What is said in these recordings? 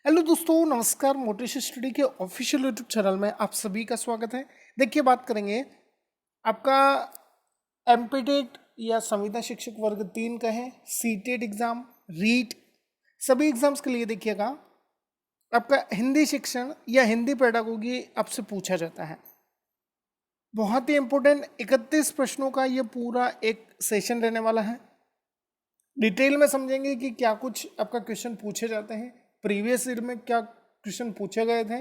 Hello दोस्तों, नमस्कार। Motivation study के ऑफिशियल यूट्यूब चैनल में आप सभी का स्वागत है। देखिए, बात करेंगे आपका एमपीटेट या संविदा शिक्षक वर्ग 3 का है, सीटेट एग्जाम, रीट, सभी एग्जाम्स के लिए देखिएगा आपका हिंदी शिक्षण या हिंदी पेडागोगी आपसे पूछा जाता है। बहुत ही इंपॉर्टेंट 31 प्रश्नों का ये पूरा एक सेशन रहने वाला है। डिटेल में समझेंगे कि क्या कुछ आपका क्वेश्चन पूछे जाते हैं, प्रीवियस ईयर में क्या क्वेश्चन पूछे गए थे।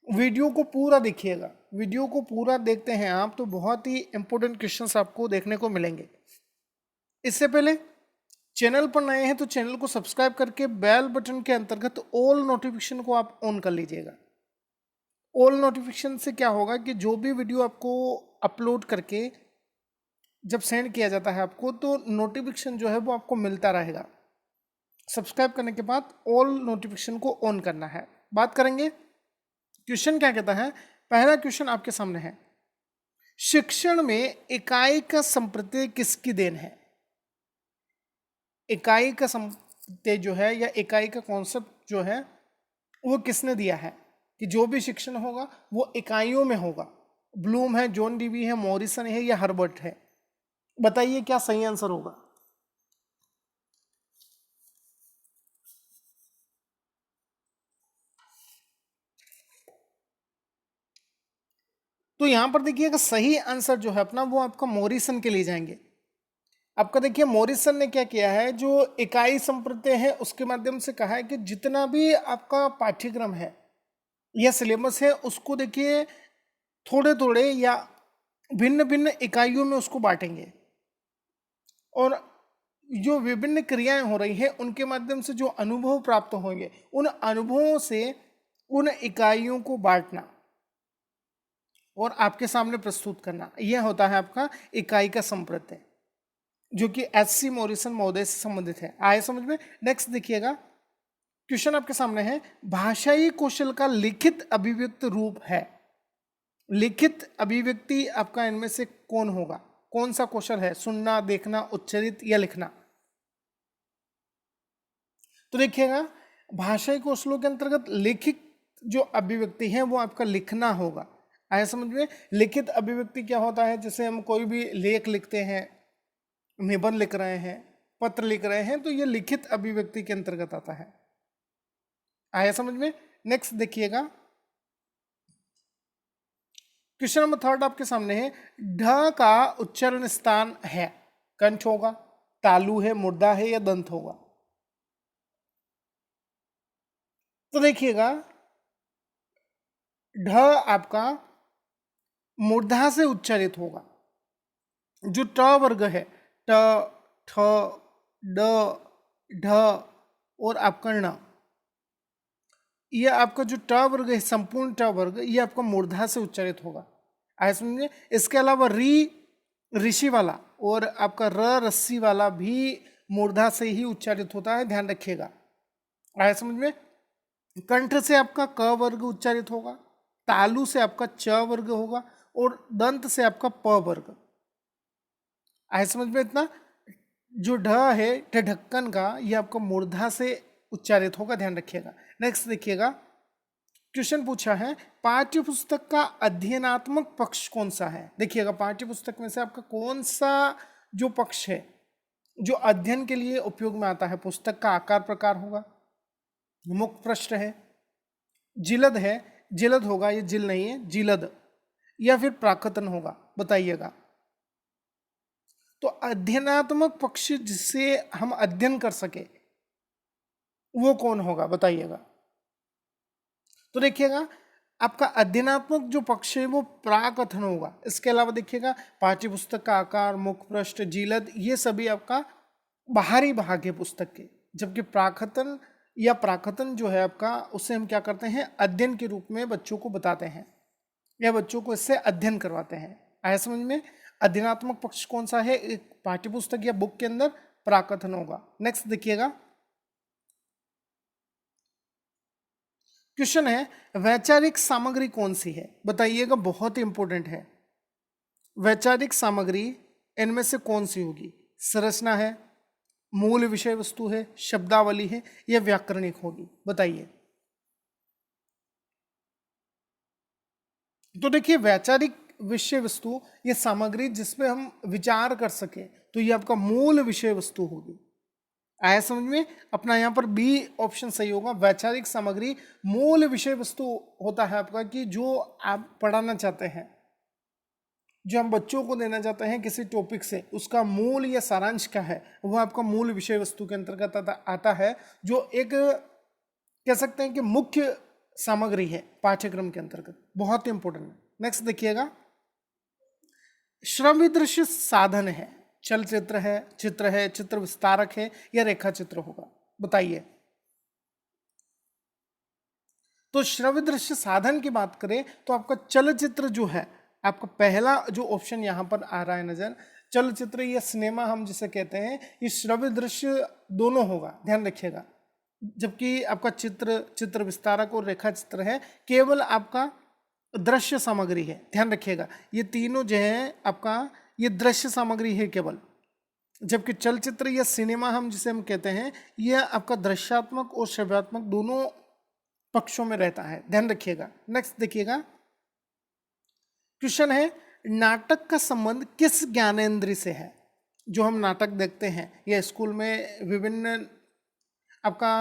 वीडियो को पूरा देखिएगा, वीडियो को पूरा देखते हैं आप तो बहुत ही इंपॉर्टेंट क्वेश्चंस आपको देखने को मिलेंगे। इससे पहले चैनल पर नए हैं तो चैनल को सब्सक्राइब करके बेल बटन के अंतर्गत ऑल नोटिफिकेशन को आप ऑन कर लीजिएगा। ऑल नोटिफिकेशन से क्या होगा कि जो भी वीडियो आपको अपलोड करके जब सेंड किया जाता है आपको, तो नोटिफिकेशन जो है वो आपको मिलता रहेगा। सब्सक्राइब करने के बाद ऑल नोटिफिकेशन को ऑन करना है। बात करेंगे क्वेश्चन क्या कहता है। पहला क्वेश्चन आपके सामने है, शिक्षण में इकाई का संप्रत्यय किसकी देन है। इकाई का संप्रत्यय जो है या इकाई का कॉन्सेप्ट जो है वो किसने दिया है कि जो भी शिक्षण होगा वो इकाइयों में होगा। ब्लूम है, जॉन डीवी है, मॉरिसन है या हर्बर्ट है। बताइए क्या सही आंसर होगा। तो यहां पर देखिएगा सही आंसर जो है अपना वो आपका मॉरिसन के लिए जाएंगे। आपका देखिए मॉरिसन ने क्या किया है, जो इकाई संप्रत्यय है उसके माध्यम से कहा है कि जितना भी आपका पाठ्यक्रम है या सिलेबस है उसको देखिए थोड़े थोड़े या भिन्न भिन्न इकाइयों में उसको बांटेंगे, और जो विभिन्न क्रियाएं हो रही हैं उनके माध्यम से जो अनुभव प्राप्त होंगे उन अनुभवों से उन इकाइयों को बांटना और आपके सामने प्रस्तुत करना, यह होता है आपका इकाई का संप्रत्यय, जो कि एच.सी. मॉरिसन महोदय से संबंधित है। आए समझ में। नेक्स्ट देखिएगा, क्वेश्चन आपके सामने है, भाषाई कौशल का लिखित अभिव्यक्त रूप है। लिखित अभिव्यक्ति आपका इनमें से कौन होगा, कौन सा कौशल है, सुनना, देखना, उच्चारित या लिखना। तो देखिएगा भाषाई कौशलों के अंतर्गत लिखित जो अभिव्यक्ति है वो आपका लिखना होगा। आया समझ में। लिखित अभिव्यक्ति क्या होता है, जैसे हम कोई भी लेख लिखते हैं, निबंध लिख रहे हैं, पत्र लिख रहे हैं, तो ये लिखित अभिव्यक्ति के अंतर्गत आता है। आया समझ में। नेक्स्ट देखिएगा, क्वेश्चन नंबर 3 आपके सामने है, ढ का उच्चारण स्थान है, कंठ होगा, तालु है, मुर्दा है या दंत होगा। तो देखिएगा ढ आपका मूर्धा से उच्चारित होगा। जो ट वर्ग है, ट, ठ, ड, ढ और आपका ण, ये आपका जो ट वर्ग है, संपूर्ण ट वर्ग, ये आपका मूर्धा से उच्चारित होगा। आया समझिए। इसके अलावा री ऋषि वाला और आपका र रस्सी वाला भी मूर्धा से ही उच्चारित होता है, ध्यान रखिएगा। आया समझ में। कंठ से आपका क वर्ग उच्चारित होगा, तालु से आपका च वर्ग होगा और दंत से आपका प वर्ग। आया समझ में इतना। जो ढ है ढक्कन का, ये आपका मूर्धा से उच्चारित होगा, ध्यान रखिएगा। नेक्स्ट देखिएगा, क्वेश्चन पूछा है, पाठ्य पुस्तक का अध्ययनात्मक पक्ष कौन सा है। देखिएगा पाठ्य पुस्तक में से आपका कौन सा जो पक्ष है जो अध्ययन के लिए उपयोग में आता है। पुस्तक का आकार प्रकार होगा, मुख पृष्ठ है, जिलद है, जिलद होगा, ये जिल नहीं है, जिलद, या फिर प्राकतन होगा। बताइएगा। तो अध्ययनात्मक पक्ष जिससे हम अध्ययन कर सके वो कौन होगा, बताइएगा। तो देखिएगा आपका अध्ययनात्मक जो पक्ष है वो प्राकथन होगा। इसके अलावा देखिएगा पाठ्य पुस्तक का आकार, मुख पृष्ठ, जिलद, ये सभी आपका बाहरी भाग है पुस्तक के, जबकि प्राकथन या प्राकथन जो है आपका, उससे हम क्या करते हैं, अध्ययन के रूप में बच्चों को बताते हैं या बच्चों को इससे अध्ययन करवाते हैं। आया समझ में। अध्ययनात्मक पक्ष कौन सा है, एक पाठ्य पुस्तक या बुक के अंदर प्राकथन होगा। नेक्स्ट देखिएगा, क्वेश्चन है, वैचारिक सामग्री कौन सी है। बताइएगा, बहुत ही इंपॉर्टेंट है। वैचारिक सामग्री इनमें से कौन सी होगी। संरचना है, मूल विषय वस्तु है, शब्दावली है या व्याकरणिक होगी। बताइए। तो देखिए वैचारिक विषय वस्तु ये सामग्री जिसपे हम विचार कर सके, तो ये आपका मूल विषय वस्तु होगी। आया समझ में? अपना यहाँ पर बी ऑप्शन सही होगा। वैचारिक सामग्री मूल विषय वस्तु होता है आपका, कि जो आप पढ़ाना चाहते हैं, जो हम बच्चों को देना चाहते हैं किसी टॉपिक से, उसका मूल या सारांश क्या है, वह आपका मूल विषय वस्तु के अंतर्गत आता है, जो एक कह सकते हैं कि मुख्य सामग्री है पाठ्यक्रम के अंतर्गत। बहुत ही इंपॉर्टेंट है। नेक्स्ट देखिएगा, श्रव्य दृश्य साधन है, चलचित्र है, चित्र विस्तारक है, या रेखा चित्र होगा, बताइए। तो श्रव्य दृश्य साधन की बात करें तो आपका चलचित्र जो है, आपका पहला जो ऑप्शन यहां पर आ रहा है नजर, चलचित्र या सिनेमा हम जिसे कहते हैं, ये श्रव्य दृश्य दोनों होगा, ध्यान रखिएगा। जबकि आपका चित्र विस्तारक और रेखा चित्र है केवल आपका दृश्य सामग्री है, ध्यान रखिएगा। ये तीनों जो है आपका ये दृश्य सामग्री है केवल, जबकि चलचित्र या सिनेमा हम जिसे हम कहते हैं, यह आपका दृश्यात्मक और श्रव्यात्मक दोनों पक्षों में रहता है, ध्यान रखिएगा। नेक्स्ट देखिएगा, क्वेश्चन है, नाटक का संबंध किस ज्ञानेंद्रिय से है? जो हम नाटक देखते हैं या स्कूल में विभिन्न आपका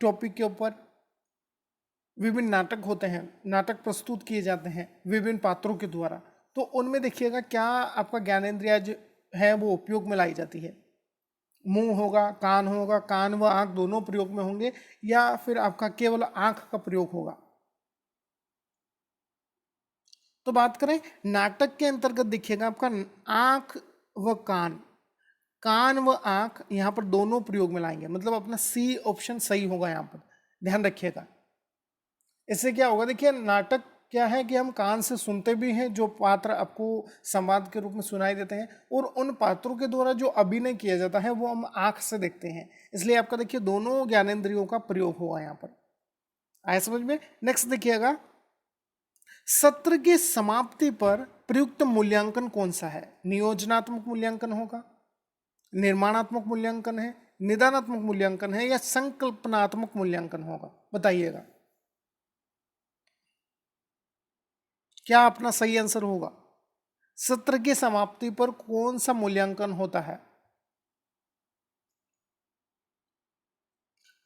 टॉपिक के ऊपर विभिन्न नाटक होते हैं, नाटक प्रस्तुत किए जाते हैं विभिन्न पात्रों के द्वारा, तो उनमें देखिएगा क्या आपका ज्ञानेंद्रिय जो है वो उपयोग में लाई जाती है। मुंह होगा, कान व आंख दोनों प्रयोग में होंगे, या फिर आपका केवल आंख का प्रयोग होगा। तो बात करें नाटक के अंतर्गत, देखिएगा आपका आंख व कान व आंख यहाँ पर दोनों प्रयोग में लाएंगे, मतलब अपना सी ऑप्शन सही होगा यहाँ पर, ध्यान रखिएगा। इससे क्या होगा, देखिए नाटक क्या है कि हम कान से सुनते भी हैं, जो पात्र आपको संवाद के रूप में सुनाई देते हैं, और उन पात्रों के द्वारा जो अभिनय किया जाता है वो हम आंख से देखते हैं, इसलिए आपका देखिए दोनों ज्ञानेंद्रियों का प्रयोग होगा यहाँ पर। आया समझ में? नेक्स्ट देखिएगा, सत्र की समाप्ति पर प्रयुक्त मूल्यांकन कौन सा है? नियोजनात्मक मूल्यांकन होगा, निर्माणात्मक मूल्यांकन है, निदानात्मक मूल्यांकन है, या संकल्पनात्मक मूल्यांकन होगा, बताइएगा क्या अपना सही आंसर होगा। सत्र की समाप्ति पर कौन सा मूल्यांकन होता है?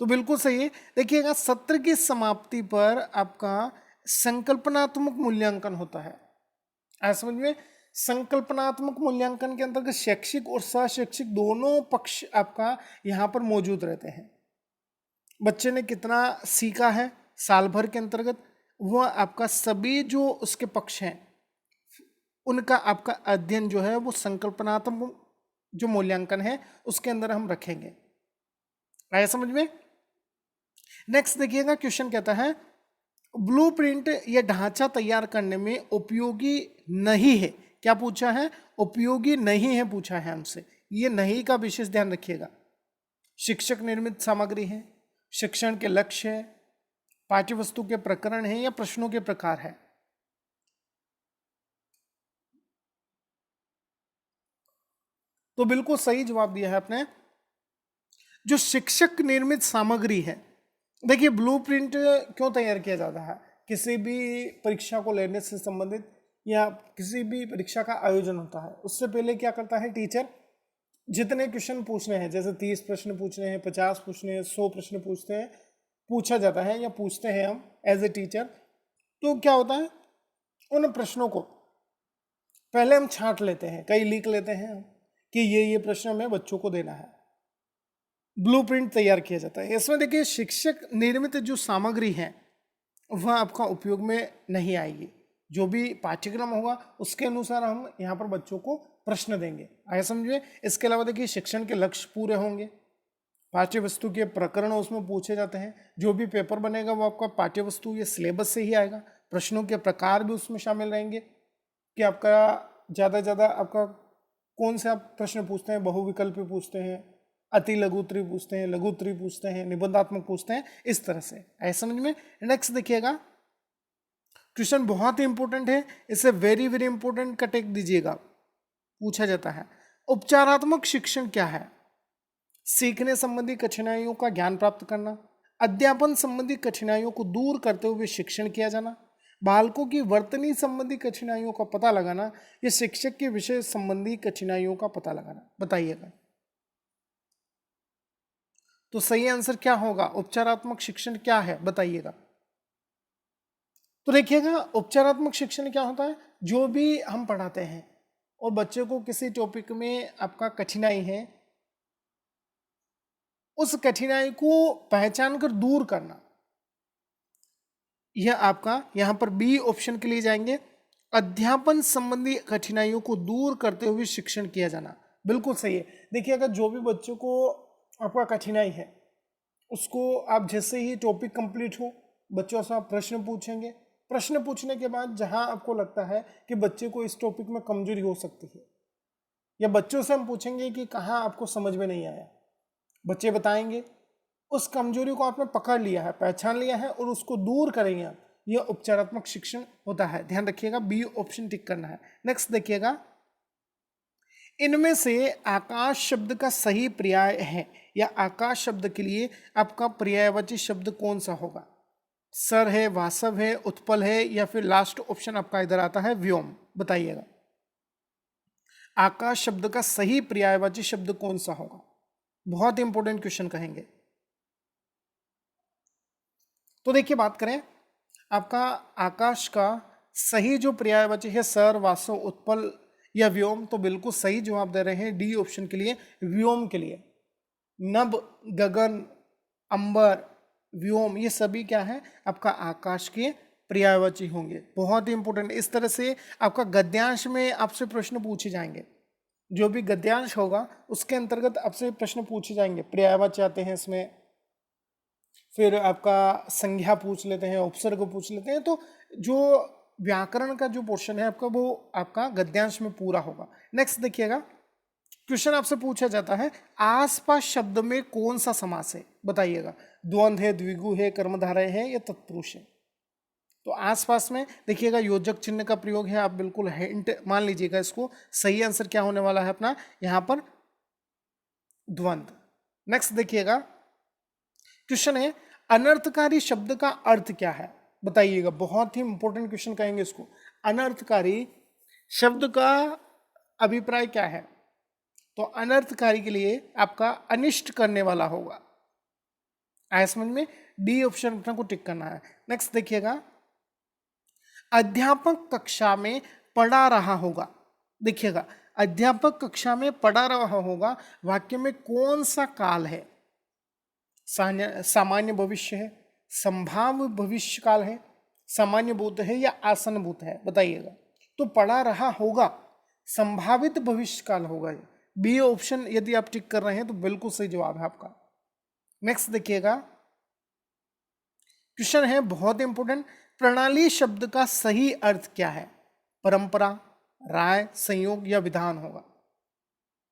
तो बिल्कुल सही है। देखिएगा सत्र की समाप्ति पर आपका संकल्पनात्मक मूल्यांकन होता है। ऐसा समझ में? संकल्पनात्मक मूल्यांकन के अंतर्गत शैक्षिक और सशैक्षिक दोनों पक्ष आपका यहाँ पर मौजूद रहते हैं। बच्चे ने कितना सीखा है साल भर के अंतर्गत, वह आपका सभी जो उसके पक्ष हैं उनका आपका अध्ययन जो है वो संकल्पनात्मक जो मूल्यांकन है उसके अंदर हम रखेंगे। आया समझ में? नेक्स्ट देखिएगा, क्वेश्चन कहता है ब्लूप्रिंट या ढांचा तैयार करने में उपयोगी नहीं है। क्या पूछा है? उपयोगी नहीं है पूछा है हमसे। ये नहीं का विशेष ध्यान रखिएगा। शिक्षक निर्मित सामग्री है, शिक्षण के लक्ष्य है, पाठ्य वस्तु के प्रकरण है, या प्रश्नों के प्रकार है। तो बिल्कुल सही जवाब दिया है आपने। जो शिक्षक निर्मित सामग्री है, देखिए ब्लूप्रिंट क्यों तैयार किया जाता है? किसी भी परीक्षा को लेने से संबंधित या किसी भी परीक्षा का आयोजन होता है, उससे पहले क्या करता है टीचर, जितने क्वेश्चन पूछने हैं, जैसे 30 प्रश्न पूछने हैं, 50 पूछने हैं, 100 प्रश्न पूछते हैं, पूछा जाता है या पूछते हैं हम एज ए टीचर, तो क्या होता है उन प्रश्नों को पहले हम छांट लेते हैं, कई लिख लेते हैं हम कि ये प्रश्न हमें बच्चों को देना है। ब्लूप्रिंट तैयार किया जाता है। इसमें देखिए शिक्षक निर्मित जो सामग्री है वह आपका उपयोग में नहीं आएगी। जो भी पाठ्यक्रम होगा उसके अनुसार हम यहाँ पर बच्चों को प्रश्न देंगे। आया समझिए? इसके अलावा देखिए शिक्षण के लक्ष्य पूरे होंगे, पाठ्य वस्तु के प्रकरण उसमें पूछे जाते हैं। जो भी पेपर बनेगा वो आपका पाठ्य वस्तु या सिलेबस से ही आएगा। प्रश्नों के प्रकार भी उसमें शामिल रहेंगे कि आपका ज़्यादा से ज़्यादा आपका कौन से आप प्रश्न पूछते हैं, बहुविकल्पी पूछते हैं, अति लघु उत्तरीय पूछते हैं, लघु उत्तरीय पूछते हैं, निबंधात्मक पूछते हैं, इस तरह से। ऐसा समझ में? नेक्स्ट देखिएगा, क्वेश्चन बहुत ही इंपॉर्टेंट है, इसे वेरी वेरी इंपॉर्टेंट का टेक दीजिएगा। पूछा जाता है उपचारात्मक शिक्षण क्या है? सीखने संबंधी कठिनाइयों का ज्ञान प्राप्त करना, अध्यापन संबंधी कठिनाइयों को दूर करते हुए शिक्षण किया जाना, बालकों की वर्तनी संबंधी कठिनाइयों का पता लगाना या शिक्षक के विषय संबंधी कठिनाइयों का पता लगाना, बताइएगा। तो सही आंसर क्या होगा? उपचारात्मक शिक्षण क्या है, बताइएगा। तो देखिएगा, उपचारात्मक शिक्षण क्या होता है? जो भी हम पढ़ाते हैं और बच्चे को किसी टॉपिक में आपका कठिनाई है, उस कठिनाई को पहचान कर दूर करना, यह आपका यहां पर बी ऑप्शन के लिए जाएंगे। अध्यापन संबंधी कठिनाइयों को दूर करते हुए शिक्षण किया जाना, बिल्कुल सही है। देखिएगा, जो भी बच्चों को आपका कठिनाई है, उसको आप जैसे ही टॉपिक कंप्लीट हो, बच्चों से आप प्रश्न पूछेंगे। प्रश्न पूछने के बाद जहां आपको लगता है कि बच्चे को इस टॉपिक में कमजोरी हो सकती है, या बच्चों से हम पूछेंगे कि कहाँ आपको समझ में नहीं आया, बच्चे बताएंगे। उस कमजोरी को आपने पकड़ लिया है, पहचान लिया है और उसको दूर करेंगे आप, यह उपचारात्मक शिक्षण होता है। ध्यान रखिएगा, बी ऑप्शन टिक करना है। नेक्स्ट देखिएगा, इनमें से आकाश शब्द का सही पर्याय है, या आकाश शब्द के लिए आपका पर्यायवाची शब्द कौन सा होगा? सर है, वासव है, उत्पल है, या फिर लास्ट ऑप्शन आपका इधर आता है व्योम, बताइएगा। आकाश शब्द का सही पर्यायवाची शब्द कौन सा होगा? बहुत इंपॉर्टेंट क्वेश्चन कहेंगे। तो देखिए, बात करें आपका आकाश का सही जो पर्यायवाची है सर, वासव, उत्पल या व्योम, तो बिल्कुल सही जवाब दे रहे हैं डी ऑप्शन के लिए, व्योम के लिए। नभ, गगन, अंबर, व्योम, ये सभी क्या है? आपका आकाश के पर्यायवाची होंगे। बहुत ही इंपॉर्टेंट। इस तरह से आपका गद्यांश में आपसे प्रश्न पूछे जाएंगे। जो भी गद्यांश होगा उसके अंतर्गत आपसे प्रश्न पूछे जाएंगे, पर्यायवाची आते हैं इसमें, फिर आपका संज्ञा पूछ लेते हैं, उपसर्ग पूछ लेते हैं। तो जो व्याकरण का जो पोर्शन है आपका, वो आपका गद्यांश में पूरा होगा। नेक्स्ट देखिएगा, क्वेश्चन आपसे पूछा जाता है आसपास शब्द में कौन सा समास है, बताइएगा। द्वंद्व है, द्विगु है, कर्मधारय है, या तत्पुरुष है? तो आसपास में देखिएगा योजक चिन्ह का प्रयोग है, आप बिल्कुल हिंट मान लीजिएगा इसको। सही आंसर क्या होने वाला है अपना यहां पर? द्वंद्व। नेक्स्ट देखिएगा, क्वेश्चन है अनर्थकारी शब्द का अर्थ क्या है, बताइएगा। बहुत ही इंपॉर्टेंट क्वेश्चन कहेंगे इसको। अनर्थकारी शब्द का अभिप्राय क्या है? तो अनर्थकारी के लिए आपका अनिष्ट करने वाला होगा। आया समझ में? डी ऑप्शन अपने को टिक करना है। नेक्स्ट देखिएगा, अध्यापक कक्षा में पढ़ा रहा होगा। देखिएगा, अध्यापक कक्षा में पढ़ा रहा होगा, वाक्य में कौन सा काल है? सामान्य भविष्य है, संभाव्य भविष्य काल है, सामान्य भूत है, या आसन भूत है, बताइएगा। तो पढ़ा रहा होगा संभावित भविष्य काल होगा। बी ऑप्शन यदि आप टिक कर रहे हैं तो बिल्कुल सही जवाब है आपका। नेक्स्ट देखिएगा, क्वेश्चन है बहुत इंपॉर्टेंट, प्रणाली शब्द का सही अर्थ क्या है? परंपरा, राय, संयोग, या विधान होगा,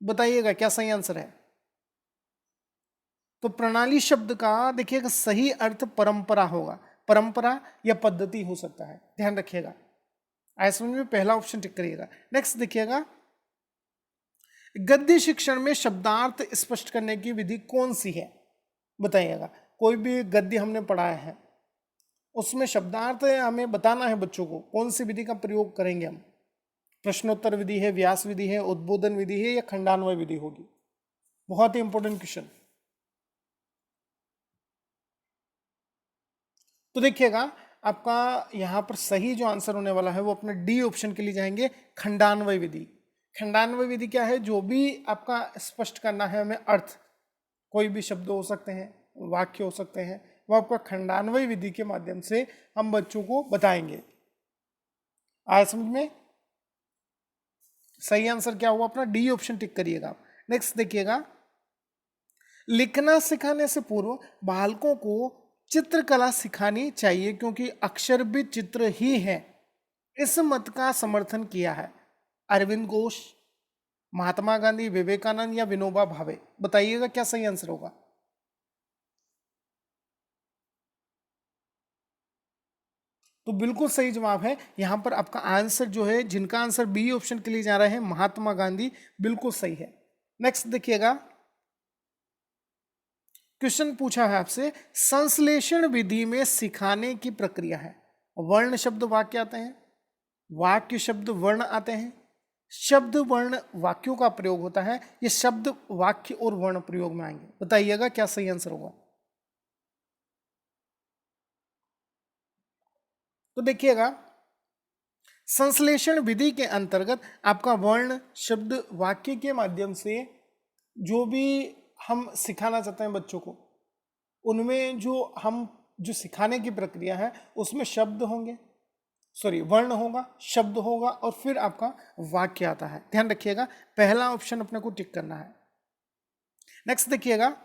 बताइएगा क्या सही आंसर है। तो प्रणाली शब्द का देखिएगा सही अर्थ परंपरा होगा। परंपरा या पद्धति हो सकता है, ध्यान रखिएगा। आया समझ में? पहला ऑप्शन टिक करिएगा। नेक्स्ट देखिएगा, गद्य शिक्षण में शब्दार्थ स्पष्ट करने की विधि कौन सी है, बताइएगा। कोई भी गद्य हमने पढ़ाया है, उसमें शब्दार्थ हमें बताना है बच्चों को, कौन सी विधि का प्रयोग करेंगे हम? प्रश्नोत्तर विधि है, व्यास विधि है, उद्बोधन विधि है, या खंडान्वय विधि होगी? बहुत ही इंपॉर्टेंट क्वेश्चन। तो देखिएगा, आपका यहां पर सही जो आंसर होने वाला है वो अपने डी ऑप्शन के लिए जाएंगे, खंडान्वय विधि। खंडान्वय विधि क्या है? जो भी आपका स्पष्ट करना है हमें अर्थ, कोई भी शब्द हो सकते हैं, वाक्य हो सकते हैं, वो आपका खंडान्वय विधि के माध्यम से हम बच्चों को बताएंगे। आया समझ में? सही आंसर क्या हुआ अपना? डी ऑप्शन टिक करिएगा। नेक्स्ट देखिएगा, लिखना सिखाने से पूर्व बालकों को चित्रकला सिखानी चाहिए क्योंकि अक्षर भी चित्र ही है। इस मत का समर्थन किया है अरविंद घोष, महात्मा गांधी, विवेकानंद, या विनोबा भावे, बताइएगा क्या सही आंसर होगा। तो बिल्कुल सही जवाब है यहां पर आपका आंसर जो है, जिनका आंसर बी ऑप्शन के लिए जा रहे हैं, महात्मा गांधी, बिल्कुल सही है। नेक्स्ट देखिएगा, क्वेश्चन पूछा है आपसे, संश्लेषण विधि में सिखाने की प्रक्रिया है। वर्ण शब्द वाक्य आते हैं, वाक्य शब्द वर्ण आते हैं, शब्द वर्ण वाक्यों का प्रयोग होता है। ये शब्द वाक्य और वर्ण प्रयोग में आएंगे। बताइएगा क्या सही आंसर होगा। तो देखिएगा, संश्लेषण विधि के अंतर्गत आपका वर्ण शब्द वाक्य के माध्यम से जो भी हम सिखाना चाहते हैं बच्चों को, उनमें जो सिखाने की प्रक्रिया है उसमें शब्द होंगे, वर्ण होगा, शब्द होगा और फिर आपका वाक्य आता है। ध्यान रखिएगा, पहला ऑप्शन अपने को टिक करना है। नेक्स्ट देखिएगा,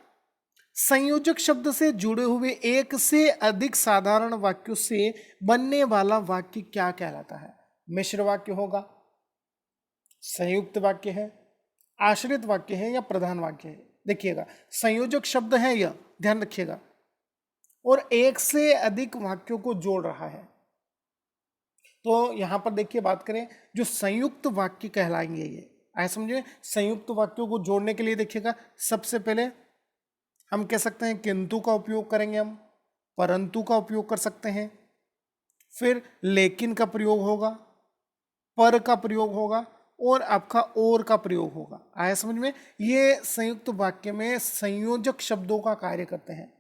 संयोजक शब्द से जुड़े हुए एक से अधिक साधारण वाक्यों से बनने वाला वाक्य क्या कहलाता है? मिश्र वाक्य होगा, संयुक्त वाक्य है, आश्रित वाक्य है या प्रधान वाक्य है? देखिएगा, संयोजक शब्द है यह, ध्यान रखिएगा, और एक से अधिक वाक्यों को जोड़ रहा है। तो यहां पर देखिए, बात करें जो संयुक्त वाक्य कहलाएंगे, ये आए समझे। संयुक्त वाक्यों को जोड़ने के लिए देखिएगा, सबसे पहले हम कह सकते हैं किंतु का उपयोग करेंगे, हम परंतु का उपयोग कर सकते हैं, फिर लेकिन का प्रयोग होगा, पर का प्रयोग होगा और आपका और का प्रयोग होगा। आया समझ में? ये संयुक्त वाक्य में संयोजक शब्दों का कार्य करते हैं।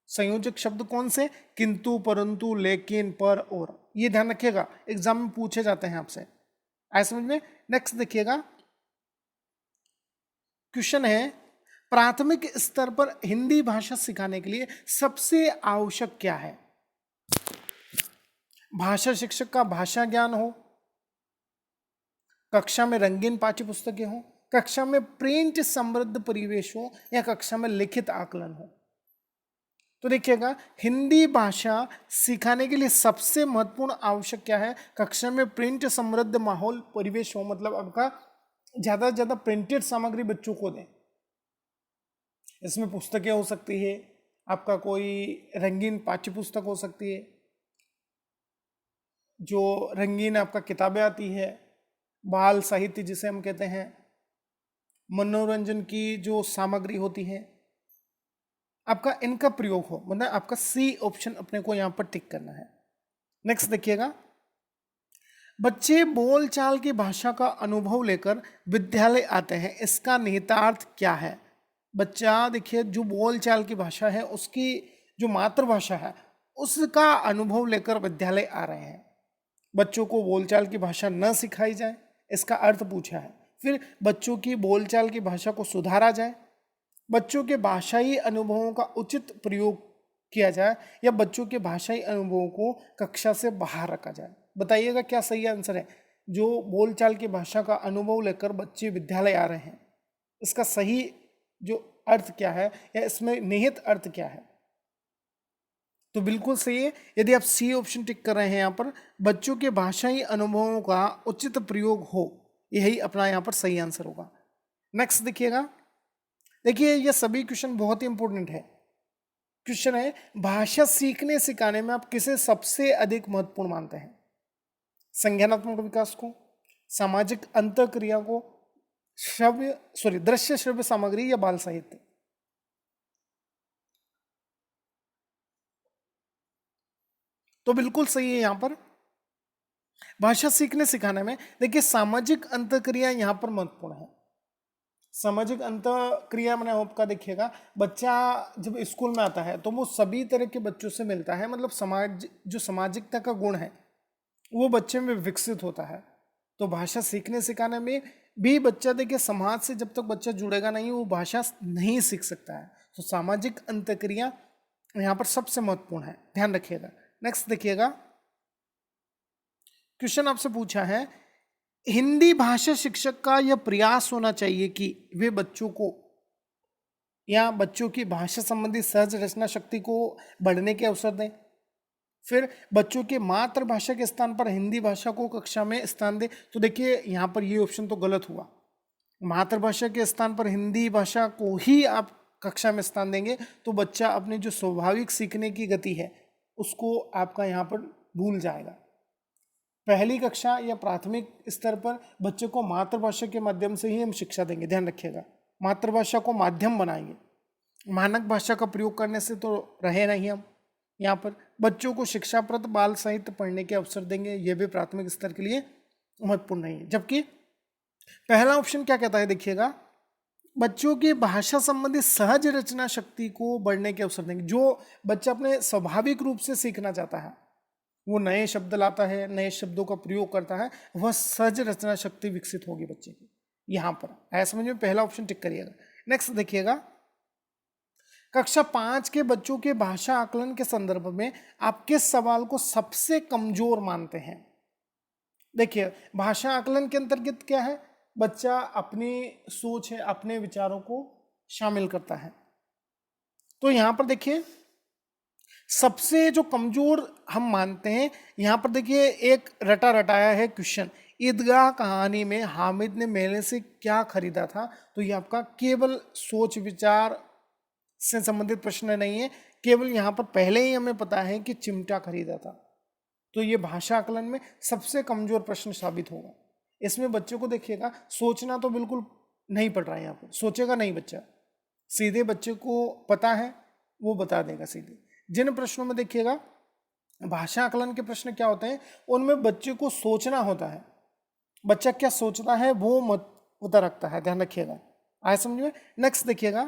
संयोजक शब्द कौन से? किंतु, परंतु, लेकिन, पर, और। ये ध्यान रखिएगा, एग्जाम में पूछे जाते हैं आपसे। आया समझ में? नेक्स्ट देखिएगा, क्वेश्चन है, प्राथमिक स्तर पर हिंदी भाषा सिखाने के लिए सबसे आवश्यक क्या है? भाषा शिक्षक का भाषा ज्ञान हो, कक्षा में रंगीन पाठ्य पुस्तकें हो, कक्षा में प्रिंट समृद्ध परिवेश हो, या कक्षा में लिखित आकलन हो। तो देखिएगा, हिंदी भाषा सिखाने के लिए सबसे महत्वपूर्ण आवश्यक क्या है? कक्षा में प्रिंट समृद्ध माहौल परिवेश हो, मतलब आपका ज्यादा से ज्यादा प्रिंटेड सामग्री बच्चों को दें। इसमें पुस्तकें हो सकती है, आपका कोई रंगीन पाठ्य पुस्तक हो सकती है, जो रंगीन आपका किताबें आती है, बाल साहित्य जिसे हम कहते हैं, मनोरंजन की जो सामग्री होती है, आपका इनका प्रयोग हो। मतलब आपका सी ऑप्शन अपने को यहां पर टिक करना है। नेक्स्ट देखिएगा, बच्चे बोलचाल की भाषा का अनुभव लेकर विद्यालय आते हैं, इसका निहितार्थ क्या है? बच्चा देखिए, जो बोलचाल की भाषा है उसकी जो मातृभाषा है उसका अनुभव लेकर विद्यालय आ रहे हैं। बच्चों को बोलचाल की भाषा न सिखाई जाए, इसका अर्थ पूछा है। फिर बच्चों की बोलचाल की भाषा को सुधारा जाए, बच्चों के भाषाई अनुभवों का उचित प्रयोग किया जाए, या बच्चों के भाषाई अनुभवों को कक्षा से बाहर रखा जाए। बताइएगा क्या सही आंसर है? जो बोलचाल की भाषा का अनुभव लेकर बच्चे विद्यालय आ रहे हैं, इसका सही जो अर्थ क्या है, या इसमें निहित अर्थ क्या है? तो बिल्कुल सही है। यदि आप सी ऑप्शन टिक कर रहे हैं, यहाँ पर बच्चों के भाषाई अनुभवों का उचित प्रयोग हो, यही अपना यहाँ पर सही आंसर होगा। नेक्स्ट देखिएगा, देखिए ये सभी क्वेश्चन बहुत ही इंपॉर्टेंट है। क्वेश्चन है, भाषा सीखने सिखाने में आप किसे सबसे अधिक महत्वपूर्ण मानते हैं? संज्ञानात्मक विकास को, सामाजिक अंतःक्रिया को, दृश्य श्रव्य सामग्री, या बाल साहित्य? तो बिल्कुल सही है, यहां पर भाषा सीखने सिखाने में देखिए सामाजिक अंतःक्रिया यहां पर महत्वपूर्ण है। सामाजिक अंतःक्रिया मैंने आपका देखिएगा, बच्चा जब स्कूल में आता है तो वो सभी तरह के बच्चों से मिलता है, मतलब जो सामाजिकता का गुण है वो बच्चे में विकसित होता है। तो भाषा सीखने सिखाने में भी बच्चा देखिए, समाज से जब तक बच्चा जुड़ेगा नहीं वो भाषा नहीं सीख सकता है। तो सामाजिक अंतःक्रिया यहाँ पर सबसे महत्वपूर्ण है, ध्यान रखिएगा। नेक्स्ट देखिएगा, क्वेश्चन आपसे पूछा है, हिंदी भाषा शिक्षक का यह प्रयास होना चाहिए कि वे बच्चों को या बच्चों की भाषा संबंधी सहज रचना शक्ति को बढ़ने के अवसर दें। फिर बच्चों के मातृभाषा के स्थान पर हिंदी भाषा को कक्षा में स्थान दें। तो देखिए यहाँ पर ये ऑप्शन तो गलत हुआ। मातृभाषा के स्थान पर हिंदी भाषा को ही आप कक्षा में स्थान देंगे तो बच्चा अपनी जो स्वाभाविक सीखने की गति है उसको आपका यहाँ पर भूल जाएगा। पहली कक्षा या प्राथमिक स्तर पर बच्चे को मातृभाषा के माध्यम से ही हम शिक्षा देंगे, ध्यान रखिएगा। मातृभाषा को माध्यम बनाएंगे, मानक भाषा का प्रयोग करने से तो रहे नहीं हम। यहाँ पर बच्चों को शिक्षाप्रद बाल साहित्य पढ़ने के अवसर देंगे, ये भी प्राथमिक स्तर के लिए महत्वपूर्ण नहीं है। जबकि पहला ऑप्शन क्या कहता है, देखिएगा, बच्चों की भाषा संबंधी सहज रचना शक्ति को बढ़ने के अवसर देंगे। जो बच्चा अपने स्वाभाविक रूप से सीखना चाहता है, वो नए शब्द लाता है, नए शब्दों का प्रयोग करता है, वह सहज रचना शक्ति विकसित होगी बच्चे की। यहाँ पर ऐसा समझ में पहला ऑप्शन टिक करिएगा। नेक्स्ट देखिएगा, कक्षा 5 के बच्चों के भाषा आकलन के संदर्भ में आप किस सवाल को सबसे कमजोर मानते हैं? देखिए, भाषा आकलन के अंतर्गत क्या है, बच्चा अपनी सोच है, अपने विचारों को शामिल करता है। तो यहां पर देखिए, सबसे जो कमजोर हम मानते हैं, यहां पर देखिए एक रटा रटाया है क्वेश्चन, ईदगाह कहानी में हामिद ने मेले से क्या खरीदा था। तो ये आपका केवल सोच विचार से संबंधित प्रश्न नहीं है, केवल यहाँ पर पहले ही हमें पता है कि चिमटा खरीदा था। तो ये भाषा आकलन में सबसे कमजोर प्रश्न साबित होगा। इसमें बच्चों को देखिएगा, सोचना तो बिल्कुल नहीं पड़ रहा है, यहाँ पर सोचेगा नहीं बच्चा, सीधे बच्चे को पता है, वो बता देगा सीधे। जिन प्रश्नों में देखिएगा भाषा आकलन के प्रश्न क्या होते हैं, उनमें बच्चे को सोचना होता है, बच्चा क्या सोचता है वो मुद्दा रखता है, ध्यान रखिएगा। आए समझ में। नेक्स्ट देखिएगा,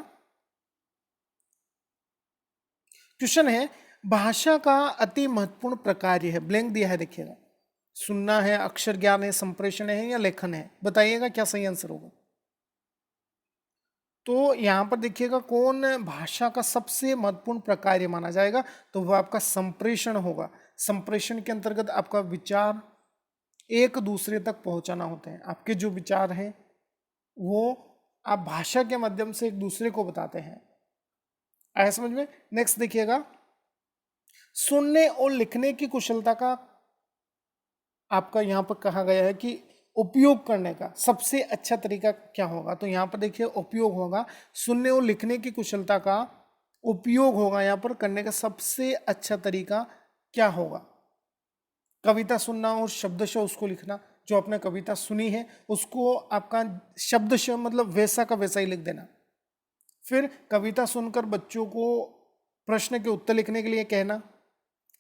क्वेश्चन है, भाषा का अति महत्वपूर्ण प्रकार है, ब्लैंक दिया है, देखिएगा, सुनना है, अक्षर ज्ञान है, संप्रेषण है या लेखन है, बताइएगा क्या सही आंसर होगा। तो यहां पर देखिएगा कौन भाषा का सबसे महत्वपूर्ण प्रकार माना जाएगा, तो वह आपका संप्रेषण होगा। संप्रेषण के अंतर्गत आपका विचार एक दूसरे तक पहुंचाना होते हैं, आपके जो विचार हैं वो आप भाषा के माध्यम से एक दूसरे को बताते हैं। आया समझ में। नेक्स्ट देखिएगा, सुनने और लिखने की कुशलता का आपका यहां पर कहा गया है कि उपयोग करने का सबसे अच्छा तरीका क्या होगा। तो यहां पर देखिए उपयोग होगा, सुनने और लिखने की कुशलता का उपयोग होगा यहां पर करने का सबसे अच्छा तरीका क्या होगा। कविता सुनना और शब्दशः उसको लिखना, जो आपने कविता सुनी है उसको आपका शब्दशः मतलब वैसा का वैसा ही लिख देना। फिर कविता सुनकर बच्चों को प्रश्न के उत्तर लिखने के लिए कहना,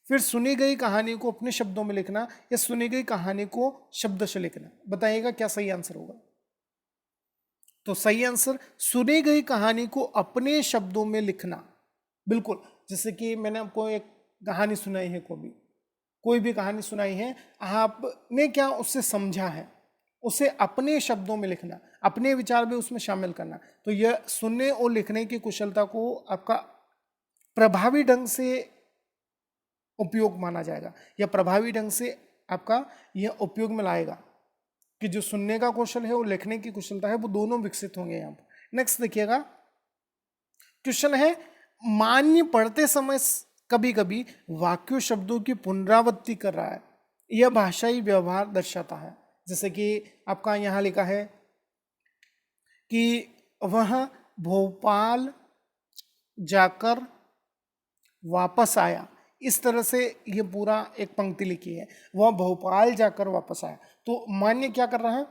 फिर सुनी गई कहानी को अपने शब्दों में लिखना या सुनी गई कहानी को शब्दशः लिखना। बताइएगा क्या सही आंसर होगा। तो सही आंसर सुनी गई कहानी को अपने शब्दों में लिखना। बिल्कुल, जैसे कि मैंने आपको एक कहानी सुनाई है, कोई भी कहानी सुनाई है, आपने क्या उससे समझा है, उसे अपने शब्दों में लिखना, अपने विचार भी उसमें शामिल करना। तो यह सुनने और लिखने की कुशलता को आपका प्रभावी ढंग से उपयोग माना जाएगा, या प्रभावी ढंग से आपका यह उपयोग में लाएगा कि जो सुनने का कौशल है और लिखने की कुशलता है वो दोनों विकसित होंगे यहाँ पर। नेक्स्ट देखिएगा, क्वेश्चन है, मान्य पढ़ते समय कभी कभी वाक्यों शब्दों की पुनरावृत्ति कर रहा है, यह भाषाई व्यवहार दर्शाता है। जैसे कि आपका यहाँ लिखा है कि वह भोपाल जाकर वापस आया, इस तरह से ये पूरा एक पंक्ति लिखी है, वह भोपाल जाकर वापस आया। तो मान्य क्या कर रहा है,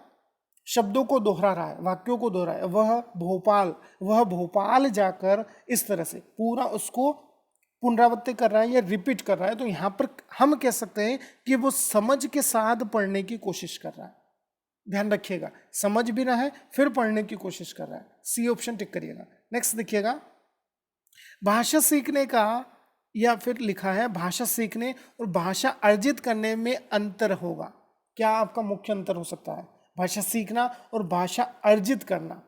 शब्दों को दोहरा रहा है, वाक्यों को दोहरा है, वह भोपाल जाकर, इस तरह से पूरा उसको पुनरावृत्ति कर रहा है या रिपीट कर रहा है। तो यहाँ पर हम कह सकते हैं कि वो समझ के साथ पढ़ने की कोशिश कर रहा है। ध्यान रखिएगा, समझ भी रहा है फिर पढ़ने की कोशिश कर रहा है। सी ऑप्शन टिक करिएगा। नेक्स्ट देखिएगा, भाषा सीखने का, या फिर लिखा है भाषा सीखने और भाषा अर्जित करने में अंतर होगा। क्या आपका मुख्य अंतर हो सकता है, भाषा सीखना और भाषा अर्जित करना,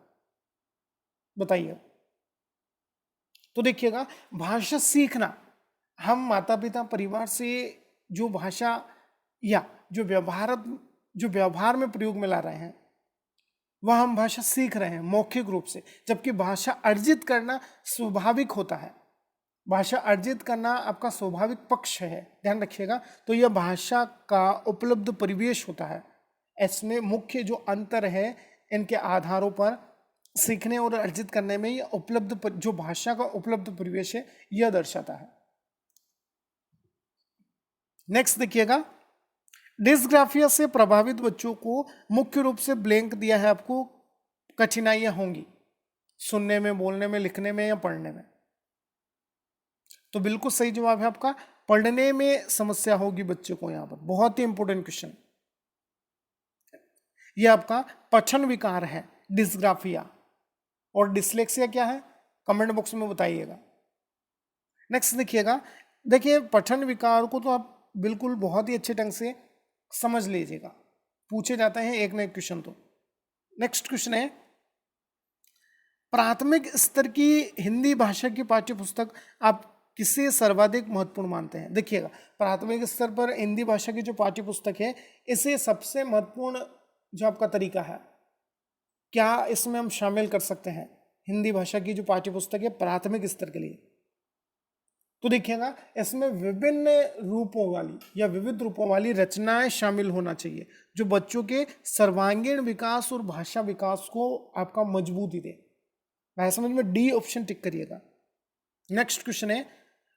बताइए। तो देखिएगा, भाषा सीखना, हम माता पिता परिवार से जो भाषा या जो व्यवहार में प्रयोग में ला रहे हैं वह हम भाषा सीख रहे हैं मौखिक रूप से। जबकि भाषा अर्जित करना स्वाभाविक होता है, भाषा अर्जित करना आपका स्वाभाविक पक्ष है, ध्यान रखिएगा। तो यह भाषा का उपलब्ध परिवेश होता है। इसमें मुख्य जो अंतर है इनके आधारों पर सीखने और अर्जित करने में, यह उपलब्ध जो भाषा का उपलब्ध परिवेश है यह दर्शाता है। नेक्स्ट देखिएगा, डिस्ग्राफिया से प्रभावित बच्चों को मुख्य रूप से ब्लैंक दिया है, आपको कठिनाइयां होंगी सुनने में, बोलने में, लिखने में या पढ़ने में। तो बिल्कुल सही जवाब है आपका, पढ़ने में समस्या होगी बच्चे को। यहाँ पर बहुत ही इंपॉर्टेंट क्वेश्चन। ये आपका पठन विकार है, डिस्ग्राफिया। और डिसलेक्सिया क्या है, कमेंट बॉक्स में बताइएगा। नेक्स्ट देखिएगा, देखिए पठन विकार को तो आप बिल्कुल बहुत ही अच्छे ढंग से समझ लीजिएगा, पूछे जाते हैं एक न एक क्वेश्चन। तो नेक्स्ट क्वेश्चन है, प्राथमिक स्तर की हिंदी भाषा की पाठ्य पुस्तक आप किसे सर्वाधिक महत्वपूर्ण मानते हैं? देखिएगा, प्राथमिक स्तर पर हिंदी भाषा की जो पाठ्य पुस्तक है, इसे सबसे महत्वपूर्ण जो आपका तरीका है, क्या इसमें हम शामिल कर सकते हैं हिंदी भाषा की जो पाठ्य पुस्तक है प्राथमिक स्तर के लिए? तो देखिएगा, इसमें विभिन्न रूपों वाली या विविध रूपों वाली रचनाएं शामिल होना चाहिए, जो बच्चों के सर्वांगीण विकास और भाषा विकास को आपका मजबूती दे। भाई समझ में, डी ऑप्शन टिक करिएगा। नेक्स्ट क्वेश्चन है,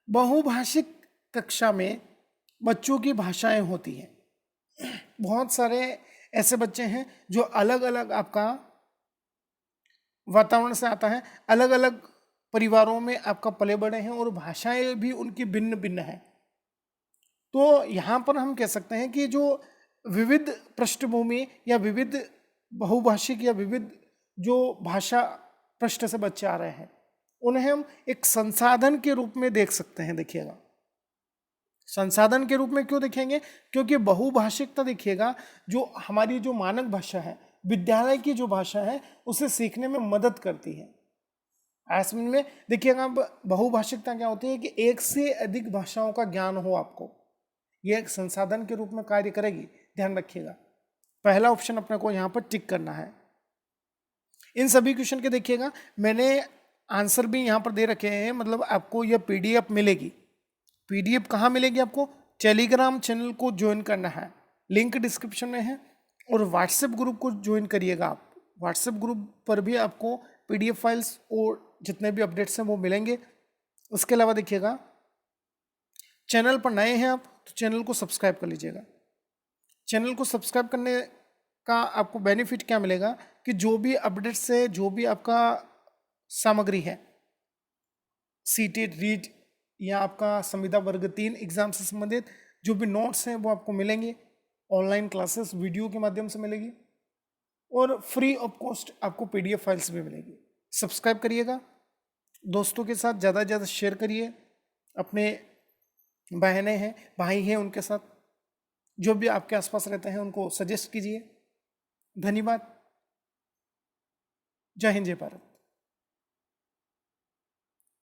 बहुभाषिक कक्षा में बच्चों की भाषाएं होती हैं। बहुत सारे ऐसे बच्चे हैं जो अलग अलग आपका वातावरण से आता है, अलग अलग परिवारों में आपका पले बड़े हैं और भाषाएं भी उनकी भिन्न भिन्न है। तो यहाँ पर हम कह सकते हैं कि जो विविध पृष्ठभूमि या विविध बहुभाषिक या विविध जो भाषा पृष्ठ से बच्चे आ रहे हैं, उन्हें हम एक संसाधन के रूप में देख सकते हैं। देखिएगा, संसाधन के रूप में क्यों देखेंगे? क्योंकि बहुभाषिकता देखिएगा, जो हमारी जो मानक भाषा है, विद्यालय की जो भाषा है, उसे सीखने में मदद करती है। ऐसे में देखिएगा, अब बहुभाषिकता क्या होती है कि एक से अधिक भाषाओं का ज्ञान हो आपको, यह एक संसाधन के रूप में कार्य करेगी। ध्यान रखिएगा, पहला ऑप्शन अपने को यहाँ पर टिक करना है। इन सभी क्वेश्चन के देखिएगा, मैंने आंसर भी यहाँ पर दे रखे हैं, मतलब आपको यह पीडीएफ मिलेगी। पीडीएफ कहाँ मिलेगी आपको? टेलीग्राम चैनल को ज्वाइन करना है, लिंक डिस्क्रिप्शन में है। और व्हाट्सएप ग्रुप को ज्वाइन करिएगा आप, व्हाट्सएप ग्रुप पर भी आपको पीडीएफ फाइल्स और जितने भी अपडेट्स हैं वो मिलेंगे। उसके अलावा देखिएगा, चैनल पर नए हैं आप तो चैनल को सब्सक्राइब कर लीजिएगा। चैनल को सब्सक्राइब करने का आपको बेनिफिट क्या मिलेगा कि जो भी अपडेट्स है, जो भी आपका सामग्री है, सीटेट रीड या आपका संविदा वर्ग 3 एग्जाम से संबंधित जो भी नोट्स हैं वो आपको मिलेंगे। ऑनलाइन क्लासेस वीडियो के माध्यम से मिलेगी और फ्री ऑफ कॉस्ट आपको पीडीएफ फाइल्स भी मिलेगी। सब्सक्राइब करिएगा, दोस्तों के साथ ज़्यादा से ज़्यादा शेयर करिए, अपने बहनें हैं, भाई हैं, उनके साथ जो भी आपके आसपास रहते हैं उनको सजेस्ट कीजिए। धन्यवाद। जय हिंद, जय भारत।